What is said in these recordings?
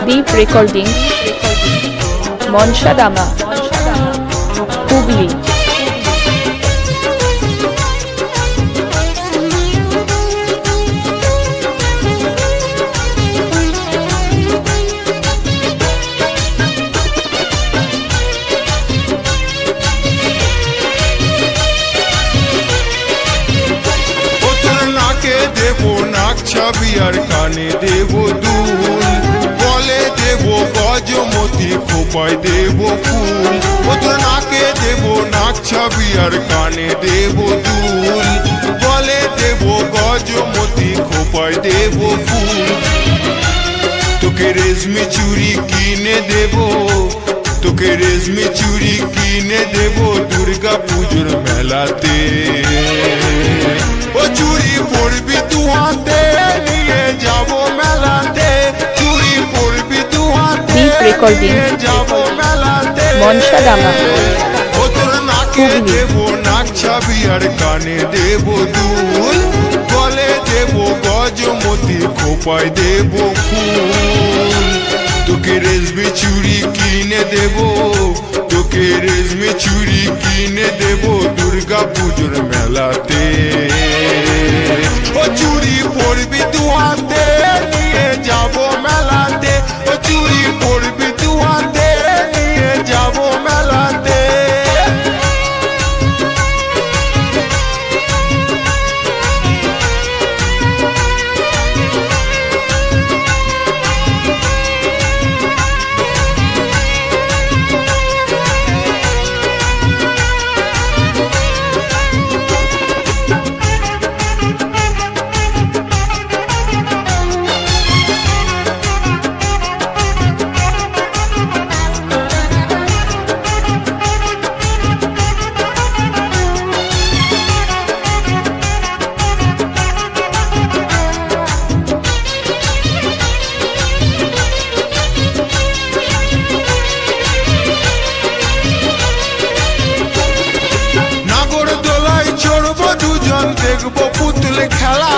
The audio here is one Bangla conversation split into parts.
Deep Recording Monshadama Hubli দেবো নাক ছাবি আর কানে দেবো দুল গলে দেবো গজমতি খোপায় দেবো ফুল ও তোর নাকে দেবো নাক ছাবি আর কানে দেবো দুল গলে দেবো গজমতি খোপায় দেবো ফুল তোকে রেশমি চুড়ি কিনে দেবো তোকে রেশমি চুড়ি কিনে দেবো দুর্গা পুজোর মেলাতে ও চুড়ি পরবি দু হাতে নিয়ে যাবো মেলাতে চুড়ি পরবি দু হাতে নিয়ে যাবো মেলাতে Monshadama ও তোর নাকে দেবো নাক ছাবি আর কানে দেবো দুল গলে দেবো গজমতি খোপায় দেবো ফুল তোকে রেশমি চুড়ি কিনে দেবো তোকে রেশমি চুড়ি কিনে দেবো দুর্গা পুজোর মেলাতে ও চুড়ি পরবি দু হাতে নিয়ে যাবো মেলাতে ও চুড়ি পরবি দু হাতে নিয়ে যাবো মেলাতে দেখবো পুতুল খেলা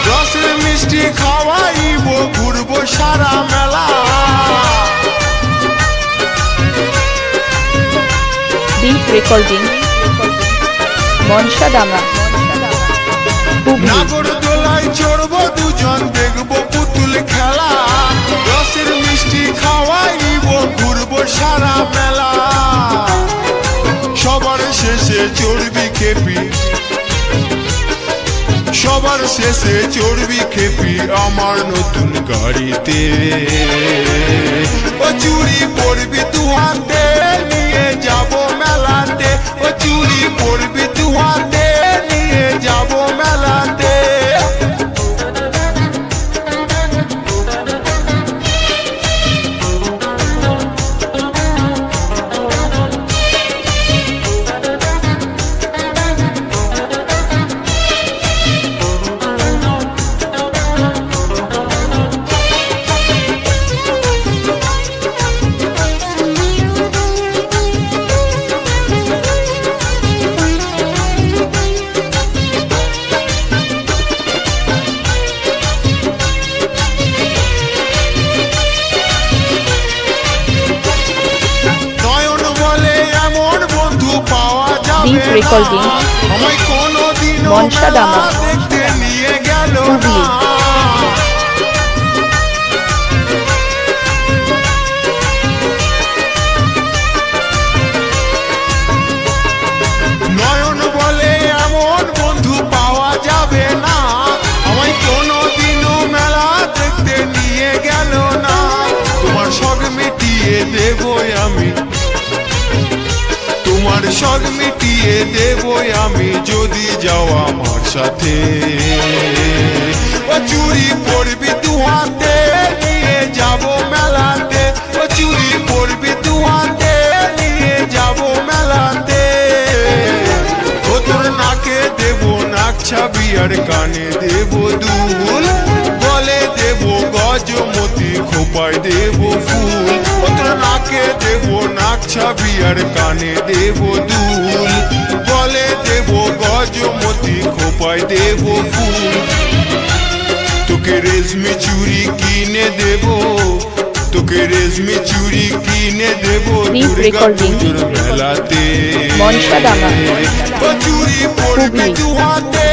রসের মিষ্টি খাওয়াইবো ঘুরবো সারা মেলা Deep Recording Monshadama Hubli নাগরদোলায় চড়বো দুজন দেখবো পুতুল খেলা রসের মিষ্টি খাওয়াইবো ঘুরবো সারা মেলা সবার শেষে চড়বি খেপি সবার শেষে চড়বি খেপি আমার নতুন গাড়িতে ও চুড়ি পরবি দু হাতে নিয়ে যাবো মেলাতে ও চুড়ি পরবি দু হাতে নিয়ে যাবো মেলাতে Deep Recording Monshadama Hubli নয়ন বলে এমন বন্ধু পাওয়া যাবে না আমায় কোনোদিনও মেলা দেখতে নিয়ে গেল না তোমার শখ মিটিয়ে দেবো আমি তোমার শখ মিটিয়ে দেবো আমি যদি যাও আমার সাথে ও চুড়ি পরবি দু হাতে নিয়ে যাবো মেলাতে ও চুড়ি পরবি দু হাতে নিয়ে যাবো মেলাতে ও তোর নাকে দেবো নাক ছাবি আর কানে দেবো দুল গলে দেবো গজমতি খোপায় দেবো ফুল ও তোর নাকে দেবো নাক ছাবি বিয়ার কানে দেব দুল, গলে দেব গজমতি, খোপায় দেব ফুল। তোকে রেশমি চুড়ি কিনে দেব, তোকে রেশমি চুড়ি কিনে দেব দুর্গা পুজোর মেলাতে। মনসাডাঙ্গা, চুড়ি পড়বে দুহাতে।